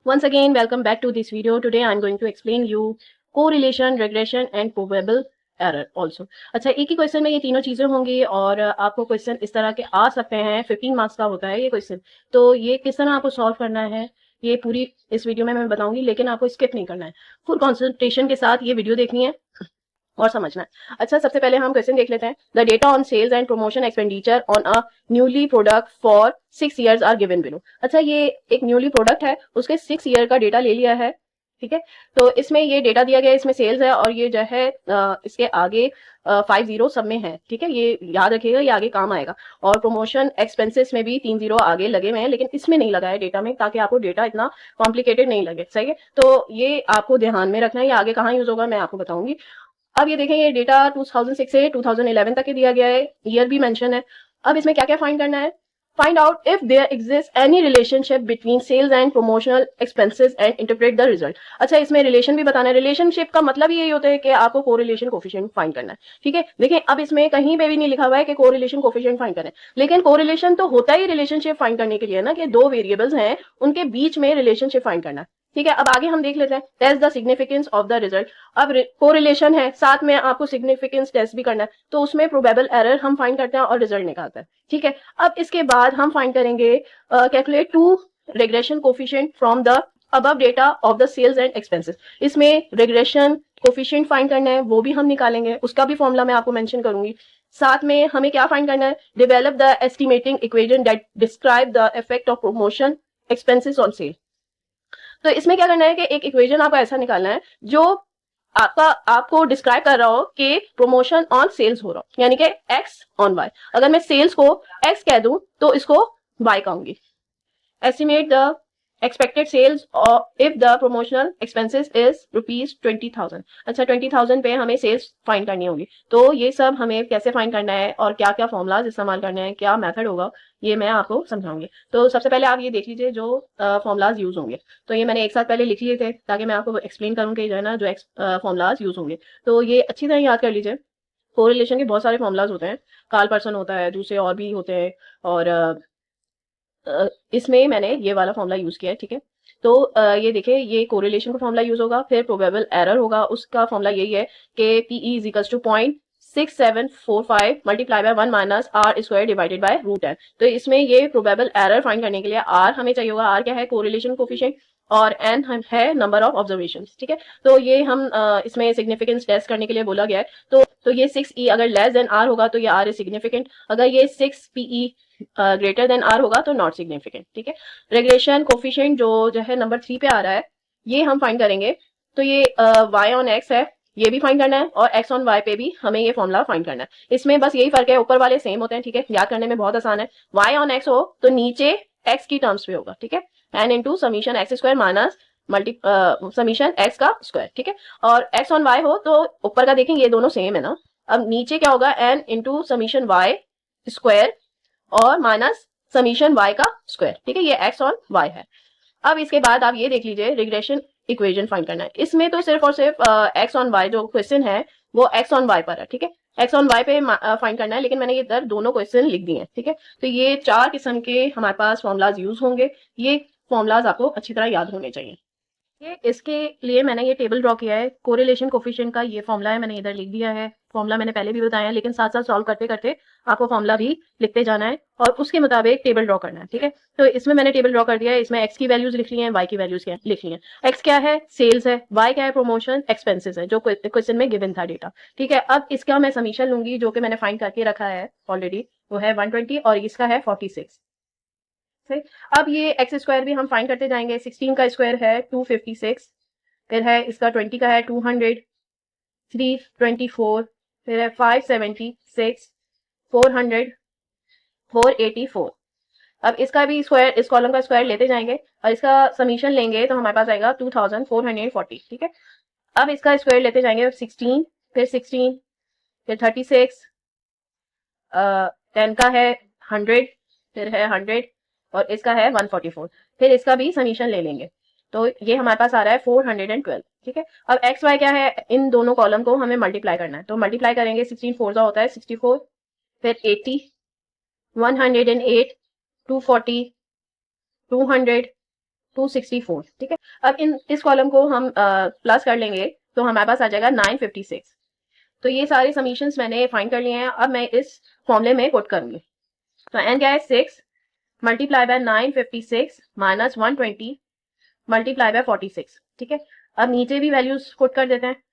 Once again, welcome back to this video. Today I'm going to explain you correlation, regression and probable error also. अच्छा, एक ही question में ये तीनों चीजें होंगी और आपको क्वेश्चन इस तरह के आ सकते हैं। 15 मार्क्स का होता है ये क्वेश्चन। तो ये किस तरह आपको सॉल्व करना है ये पूरी इस वीडियो में मैं बताऊंगी, लेकिन आपको स्किप नहीं करना है। फुल कॉन्सेंट्रेशन के साथ ये वीडियो देखनी है और समझना है। अच्छा, सबसे पहले हम क्वेश्चन देख लेते हैं। The data on sales and promotion expenditure on a newly product for 6 years are given below. अच्छा, ये एक न्यूली प्रोडक्ट है, उसके 6 year का डेटा ले लिया है। ठीक है, तो इसमें ये डेटा दिया गया है, इसमें सेल्स है और ये जो है इसके आगे 50 सब में है। ठीक है, ये याद रखिएगा, ये आगे काम आएगा। और प्रमोशन एक्सपेंसेस में भी 3 0 आगे लगे हुए हैं, लेकिन इसमें नहीं लगा है डेटा में, ताकि आपको डेटा इतना कॉम्प्लिकेटेड नहीं लगे। सही है, तो ये आपको ध्यान में रखना है। ये आगे कहाँ यूज होगा मैं आपको बताऊंगी। अब ये देखें, ये डेटा 2006 से 2011 तक के दिया गया है, ईयर भी मेंशन है। अब इसमें क्या क्या फाइंड करना है? Find out if there exist any relationship between sales and promotional expenses and interpret the result. अच्छा, इसमें रिलेशन भी बताना है। रिलेशनशिप का मतलब यही होता है कि आपको कोरिलेशन कोफिशिएंट फाइंड करना है। ठीक है, देखिए अब इसमें कहीं पे भी नहीं लिखा हुआ है कि कोरिलेशन कोफिशिएंट फाइंड करना है, लेकिन कोरिलेशन तो होता ही रिलेशनशिप फाइंड करने के लिए ना, कि दो वेरिएबल्स हैं उनके बीच में रिलेशनशिप फाइंड करना है। ठीक है, अब आगे हम देख लेते हैं। Test the significance of the result. अब कोरिलेशन है, साथ में आपको सिग्निफिकेंस टेस्ट भी करना है, तो उसमें प्रोबेबल एरर हम फाइंड करते हैं और रिजल्ट निकालते हैं। ठीक है, अब इसके बाद हम फाइंड करेंगे calculate two regression coefficient from the above data of the sales and expenses. इसमें रिग्रेशन कोफिशिएंट फाइंड करना है, वो भी हम निकालेंगे, उसका भी फॉर्मूला मैं आपको मेंशन करूंगी। साथ में हमें क्या फाइंड करना है? Develop the estimating equation that describe the effect of promotion expenses on sale. तो इसमें क्या करना है कि एक इक्वेशन आपको ऐसा निकालना है जो आपको डिस्क्राइब कर रहा हो कि प्रमोशन ऑन सेल्स हो रहा हो, यानी कि एक्स ऑन वाई। अगर मैं सेल्स को एक्स कह दूं तो इसको वाई कहूंगी। Estimate the expected sales if the promotional expenses is ₹20,000। अच्छा, 20,000 पे हमें सेल्स फाइंड करनी होगी। तो ये सब हमें कैसे फाइंड करना है और क्या क्या फॉर्मूलाज इस्तेमाल करने हैं, क्या मेथड होगा, ये मैं आपको समझाऊंगी। तो सबसे पहले आप ये देख लीजिए जो फॉर्मूलाज यूज होंगे। तो ये मैंने एक साथ पहले लिख लिए थे ताकि मैं आपको एक्सप्लेन करूँ कि जो है ना, जो फॉर्मूलाज यूज होंगे, तो ये अच्छी तरह याद कर लीजिए। कोरिलेशन के बहुत सारे फॉर्मूलाज होते हैं, कार्ल पर्सन होता है, दूसरे और भी होते हैं, और इसमें मैंने ये वाला फॉर्मूला यूज किया है। ठीक है, तो ये देखिए, ये कोरिलेशन का फॉर्मूला यूज होगा, फिर प्रोबेबल एरर होगा, उसका फॉर्मूला यही है कि PE is equals to 0.6745 multiply by 1 minus r square divided by √n। तो इसमें ये प्रोबेबल एरर फाइंड करने के लिए आर हमें चाहिए होगा। आर क्या है? कोरिलेशन कोफिशिएंट, और एन है नंबर ऑफ ऑब्जर्वेशन। ठीक है, तो ये हम इसमें सिग्निफिकेंस टेस्ट करने के लिए बोला गया है। तो ये 6E अगर लेस देन आर होगा तो ये आर इज सिग्निफिकेंट, अगर ये 6PE ग्रेटर देन आर होगा तो नॉट सिग्निफिकेंट। ठीक है, रेगुलेशन कोफिशिएंट जो है नंबर 3 पे आ रहा है, ये हम फाइंड करेंगे। तो ये y ऑन x है, ये भी फाइंड करना है, और x ऑन y पे भी हमें ये फॉर्मूला फाइंड करना है। इसमें बस यही फर्क है, ऊपर वाले सेम होते हैं। ठीक है, याद करने में बहुत आसान है। y ऑन x हो तो नीचे x की टर्म्स पे होगा। ठीक है, n into summation x square minus multi summation x का स्क्वायर। ठीक है, और x ऑन y हो तो ऊपर का देखें, ये दोनों सेम है ना। अब नीचे क्या होगा? n into summation y square और माइनस समीशन y का स्क्वायर। ठीक है, ये x ऑन y है। अब इसके बाद आप ये देख लीजिए, रिग्रेशन इक्वेशन फाइंड करना है। इसमें तो सिर्फ और सिर्फ x ऑन y जो क्वेश्चन है वो x ऑन y पर है। ठीक है, x ऑन y पे फाइंड करना है, लेकिन मैंने ये इधर दोनों क्वेश्चन लिख दिए हैं। ठीक है, तो ये 4 किस्म के हमारे पास फॉर्मूलाज यूज होंगे। ये फॉर्मूलाज आपको अच्छी तरह याद होने चाहिए। ये इसके लिए मैंने ये टेबल ड्रॉ किया है, कोरिलेशन कोफिशिएंट का ये फॉर्मूला है, मैंने इधर लिख दिया है। फॉर्मूला मैंने पहले भी बताया है, लेकिन साथ साथ सॉल्व करते करते आपको फॉर्मूला भी लिखते जाना है और उसके मुताबिक टेबल ड्रॉ करना है। ठीक है, तो इसमें मैंने टेबल ड्रॉ कर दिया है। इसमें x की वैल्यूज लिख ली है, y की वैल्यूज लिख ली है। x क्या है? सेल्स है। y क्या है? प्रमोशन एक्सपेंसेस है, जो क्वेश्चन में गिवन था डेटा। ठीक है, अब इसका मैं समीशन लूंगी, जो कि मैंने फाइंड करके रखा है ऑलरेडी, वो है 120 और इसका है 46। सही, अब ये एक्स स्क्वायर भी हम फाइंड करते जाएंगे। 16 का स्क्वायर है 256, फिर है इसका 20 का है 200, 324, फिर है 576, 400, 484। अब इसका भी स्क्वायर, इस कॉलम का स्क्वायर लेते जाएंगे और इसका समीशन लेंगे तो हमारे पास आएगा 2440। ठीक है, अब इसका स्क्वायर लेते जाएंगे 16, फिर 16, फिर 36, 10 का है 100, फिर है 100 और इसका है 144। फिर इसका भी समीशन ले लेंगे तो ये हमारे पास आ रहा है 412। ठीक है, अब एक्स वाई क्या है? इन दोनों कॉलम को हमें मल्टीप्लाई करना है, तो मल्टीप्लाई करेंगे। 16 4 का होता है 64, फिर 80, 108, 240, 200, 264, ठीक है। अब इस कॉलम को हम प्लस कर लेंगे तो हमारे पास आ जाएगा 956। तो ये सारे समीशंस मैंने फाइंड कर लिए हैं। अब मैं इस फॉर्मूले में पुट करूंगी। तो n क्या है 6 multiply bye 956 minus 120 multiply by 46, ठीक है। अब नीचे भी वैल्यूज पुट कर देते हैं।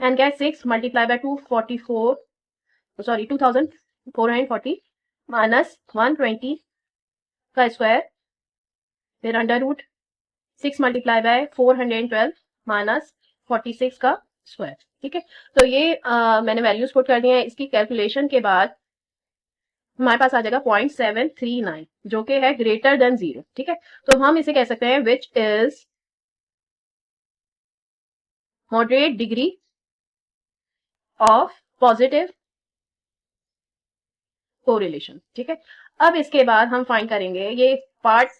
n क्या है 6 मल्टीप्लाई बाय 2440 माइनस 120 का स्क्वायर, फिर under root 6 multiply by 412 minus 46 का स्क्वायर, ठीक है। तो ये मैंने वैल्यूज पुट कर दी हैं। इसकी कैलकुलेशन के बाद हमारे पास आ जाएगा 0.739 जो कि है ग्रेटर देन 0, ठीक है। तो हम इसे कह सकते हैं which is moderate degree of positive correlation, ठीक है। अब इसके बाद हम फाइंड करेंगे ये पार्ट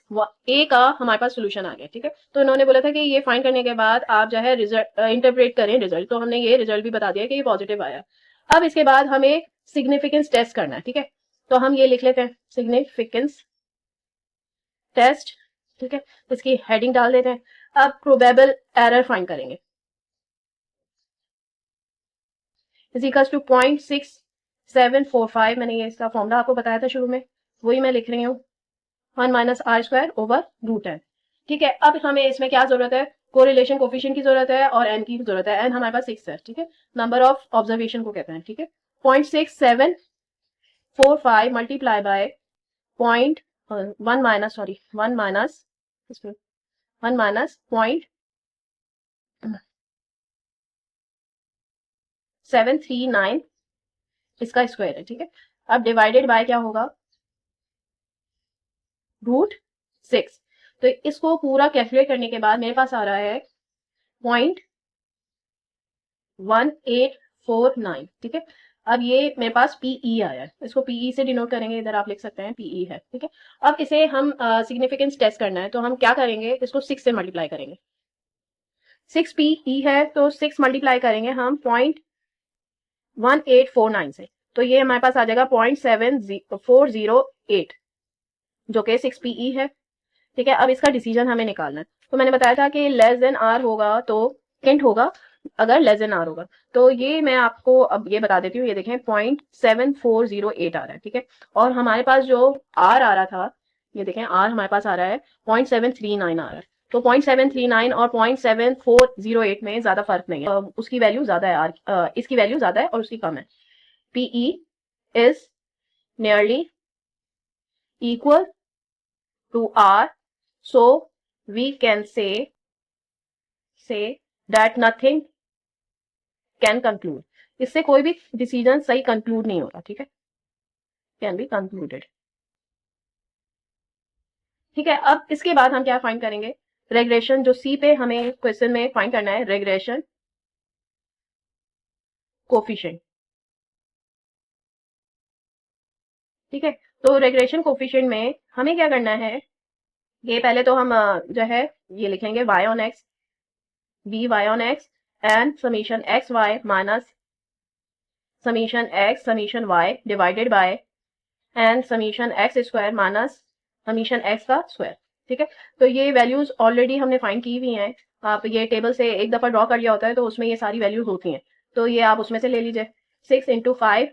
ए का हमारे पास सोल्यूशन आ गया, ठीक है। तो इन्होंने बोला था कि ये फाइंड करने के बाद आप जो है रिजल्ट इंटरप्रेट करें रिजल्ट, तो हमने ये रिजल्ट भी बता दिया कि ये पॉजिटिव आया। अब इसके बाद हमें सिग्निफिकेंस टेस्ट करना है, ठीक है। तो हम ये लिख लेते हैं सिग्निफिकेंस टेस्ट, ठीक है। इसकी हेडिंग डाल देते हैं। अब प्रोबेबल एरर फाइंड करेंगे इज इक्वल्स टू 0.6745। मैंने ये इसका फॉर्मूला आपको बताया था शुरू में, वही मैं लिख रही हूँ, 1 minus r square over root है, ठीक है। अब हमें इसमें क्या जरूरत है, कोरिलेशन कोफिशिएंट की जरूरत है और एन की जरूरत है। एन हमारे पास 6 है, ठीक है। नंबर ऑफ ऑब्जर्वेशन को कहते हैं, ठीक है। 0.6745 multiply by point 1 minus sorry 1 minus 0.739 इसका स्क्वायर है, ठीक है। अब डिवाइडेड बाय क्या होगा, √6। तो इसको पूरा कैलकुलेट करने के बाद मेरे पास आ रहा है 0.1849, ठीक है। अब ये मेरे पास पीई आया है, इसको पीई से डिनोट करेंगे, इधर आप लिख सकते हैं पीई है, ठीक है। अब इसे हम सिग्निफिकेंस टेस्ट करना है, तो हम क्या करेंगे, इसको 6 से मल्टीप्लाई करेंगे। 6 पीई है तो 6 मल्टीप्लाई करेंगे हम 0.1849 से, तो ये हमारे पास आ जाएगा 0.7408 जो कि 6 पीई है, ठीक है। अब इसका डिसीजन हमें निकालना है। तो मैंने बताया था कि लेस देन आर होगा तो किंट होगा, अगर लेस देन आर होगा तो ये मैं आपको अब ये बता देती हूँ। ये देखें 0.7408 आ रहा है, ठीक है। और हमारे पास जो आर आ रहा था, ये देखें आर हमारे पास आ रहा है 0.739 आ रहा है। तो 0.739 और 0.7408 में ज्यादा फर्क नहीं है, उसकी वैल्यू ज्यादा है आर, इसकी वैल्यू ज्यादा है और उसकी कम है। PE is nearly equal to R, so we can say that nothing can conclude। इससे कोई भी डिसीजन सही कंक्लूड नहीं होता, ठीक है, कैन बी कंक्लूडेड, ठीक है। अब इसके बाद हम क्या फाइंड करेंगे, रेग्रेशन, जो सी पे हमें क्वेश्चन में फाइंड करना है, रेग्रेशन कोफिशिएंट, ठीक है। तो रेग्रेशन कोफिशिएंट में हमें क्या करना है, ये पहले तो हम जो है ये लिखेंगे y on x b y on x and summation x y minus summation x summation y divided by and summation x square minus summation x का स्क्वायर, ठीक है। तो ये वैल्यूज ऑलरेडी हमने फाइंड की हुई हैं। आप ये टेबल से एक दफा ड्रॉ कर लिया होता है तो उसमें ये सारी वैल्यूज होती हैं, तो ये आप उसमें से ले लीजिए। 6 into 5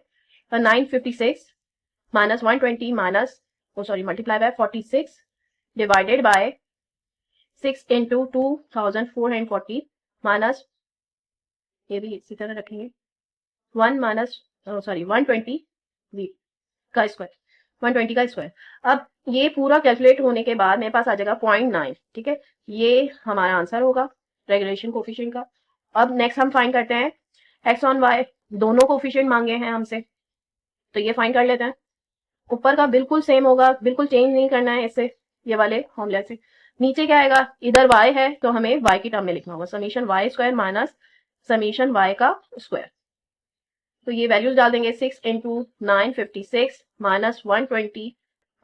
956 minus 120 minus multiply by 46 divided by 6 into 2440 minus, ये भी इसी तरह रखेंगे, 1 माइनस 120 का स्क्वायर, 120 का स्क्वायर। अब ये पूरा कैलकुलेट होने के बाद मेरे पास आ जाएगा 0.9, ठीक है। ये हमारा आंसर होगा रेगुलेशन कोफिशिएंट का। अब नेक्स्ट हम फाइंड करते हैं एक्स ऑन वाई, दोनों कोफिशिएंट मांगे हैं हमसे, तो ये फाइंड कर लेते हैं। ऊपर का बिल्कुल सेम होगा, बिल्कुल चेंज नहीं करना है इससे, ये वाले फॉर्मूला से। नीचे क्या आएगा, इधर y है तो हमें y की टर्म में लिखना होगा, summation y square minus summation y का स्क्वायर। तो ये वैल्यूज डाल देंगे, 6 इंटू 956 माइनस 120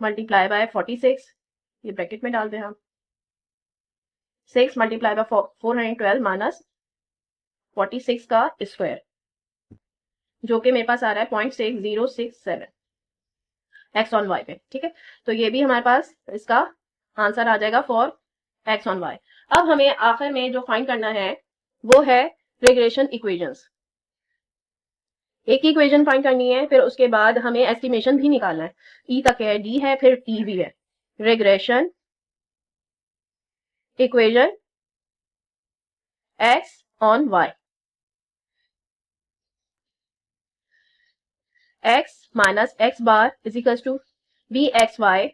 मल्टीप्लाई बाय 46, ये ब्रैकेट में डाल दें हम, 6 मल्टीप्लाई बाय 412 माइनस 46 का स्क्वायर, जो कि मेरे पास आ रहा है 0.6067 एक्स ऑन वाई पे, ठीक है। तो ये भी हमारे पास इसका आंसर आ जाएगा फॉर एक्स ऑन वाई। अब हमें आखिर में जो फाइंड करना है वो है रिग्रेशन इक्वेशंस। एक ही इक्वेशन फाइंड करनी है, फिर उसके बाद हमें एस्टिमेशन भी निकालना है। ई तक है, डी है, फिर टी भी है। Regression equation x on y, x minus x bar is equals to b x y,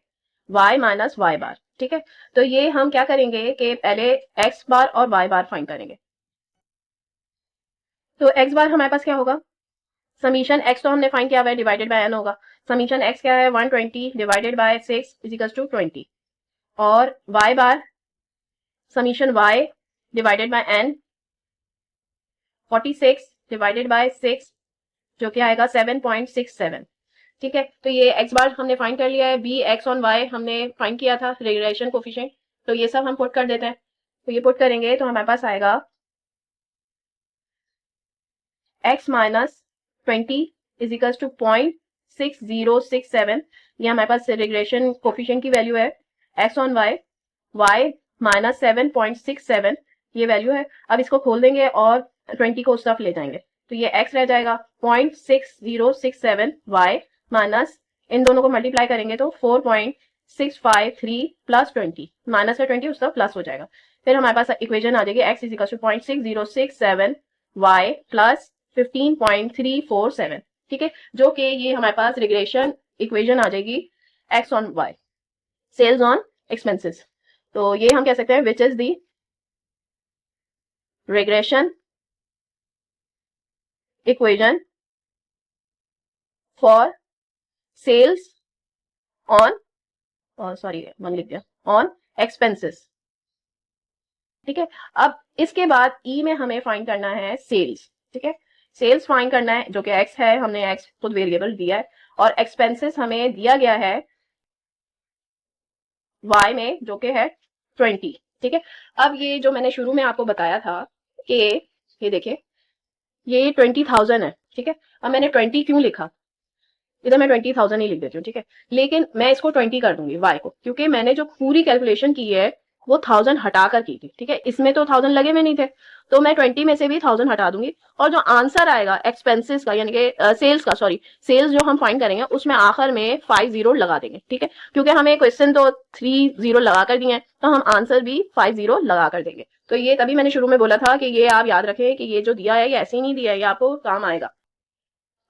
y minus y bar. ठीक है, तो ये हम क्या करेंगे कि पहले एक्स बार और वाई बार फाइंड करेंगे। तो एक्स बार हमारे पास क्या होगा, समीशन एक्स तो हमने फाइंड किया हुआ है, डिवाइडेड बाय एन होगा। समीशन एक्स क्या है, 120 divided by 6 is equals to 20। और Y bar summation Y divided by n 46 divided by 6 जो कि आएगा 7.67। ठीक है, तो ये एक्स बार हमने फाइंड कर लिया है, बी एक्स ऑन वाई हमने फाइंड किया था रिग्रेशन कोफिशिएंट। तो ये सब हम पुट कर देते हैं। तो ये पुट करेंगे तो हमारे पास आएगा x minus 20 is equals to 0.6067। ये हमारे पास रिग्रेशन कोफिशिएंट की वैल्यू है। x on y, y minus 7.67 ये वैल्यू है। अब इसको खोल देंगे और 20 को उस तरफ ले जाएंगे, तो ये x रह जाएगा 0.6067 y माइनस इन दोनों को मल्टीप्लाई करेंगे तो 4.653 प्लस 20 माइनस का 20 उस तरफ प्लस हो जाएगा। फिर हमारे पास इक्वेशन आ जाएगी x is equal to 0.6067 y plus 15.347। ठीक है, जो कि ये हमारे पास रिग्रेशन इक्वेशन आ जाएगी x on y, sales on expenses. तो ये हम कह सकते हैं which is the regression equation for sales on, sorry मन लिख दिया, ऑन एक्सपेंसेस। ठीक है, अब इसके बाद ई में हमें फाइंड करना है सेल्स। ठीक है, सेल्स फाइंड करना है जो कि एक्स है, हमने एक्स खुद वेरिएबल दिया है, और एक्सपेंसेस हमें दिया गया है y में जो कि है 20। ठीक है, अब ये जो मैंने शुरू में आपको बताया था कि ये देखिए ये 20,000 है। ठीक है, अब मैंने 20 क्यों लिखा, इधर मैं 20,000 ही लिख देती हूँ। ठीक है, लेकिन मैं इसको 20 कर दूंगी y को, क्योंकि मैंने जो पूरी कैलकुलेशन की है वो 1000 हटाकर की थी। ठीक है, इसमें तो 1000 लगे हुए नहीं थे, तो मैं 20 में से भी 1000 हटा दूंगी, और जो आंसर आएगा एक्सपेंसेस का यानी कि सेल्स का, सॉरी सेल्स जो हम फाइंड करेंगे उसमें आखिर में 5 जीरो लगा देंगे। ठीक है, क्योंकि हमें क्वेश्चन तो 3 जीरो लगा कर दिए हैं, तो हम आंसर भी 5 जीरो लगा कर देंगे। तो ये तभी मैंने शुरू में बोला था कि ये आप याद रखें कि ये जो दिया है ये ऐसे ही नहीं दिया है, ये आपको काम आएगा।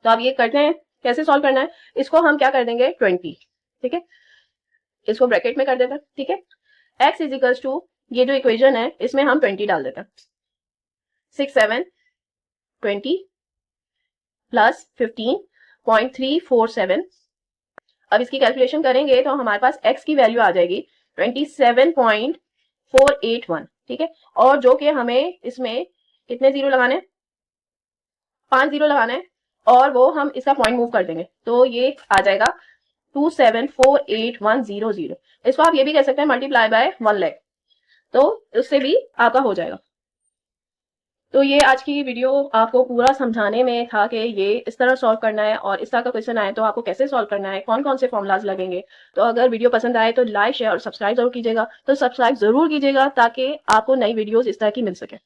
तो आप ये करते हैं, कैसे सॉल्व करना है, इसको हम क्या कर देंगे 20। ठीक है, इसको ब्रैकेट में कर देते हैं। ठीक है, x इज इक्वल्स टू ये जो इक्वेशन है इसमें हम 20 डाल देते हैं, 6 7 20 प्लस 15.347। अब इसकी कैलकुलेशन करेंगे तो हमारे पास x की वैल्यू आ जाएगी 27.481। ठीक है, और जो कि हमें इसमें कितने जीरो लगाने, 5 जीरो लगाना है, और वो हम इसका पॉइंट मूव कर देंगे तो ये आ जाएगा 2748,100। इसको आप ये भी कह सकते हैं मल्टीप्लाई बाय 1 लाख, तो उससे भी आपका हो जाएगा। तो ये आज की वीडियो आपको पूरा समझाने में था कि ये इस तरह सॉल्व करना है, और इस तरह का क्वेश्चन आए तो आपको कैसे सॉल्व करना है, कौन कौन से फॉर्मूलाज लगेंगे। तो अगर वीडियो पसंद आए तो लाइक शेयर और सब्सक्राइब जरूर कीजिएगा। तो सब्सक्राइब जरूर कीजिएगा ताकि आपको नई वीडियोस इस तरह की मिल सके।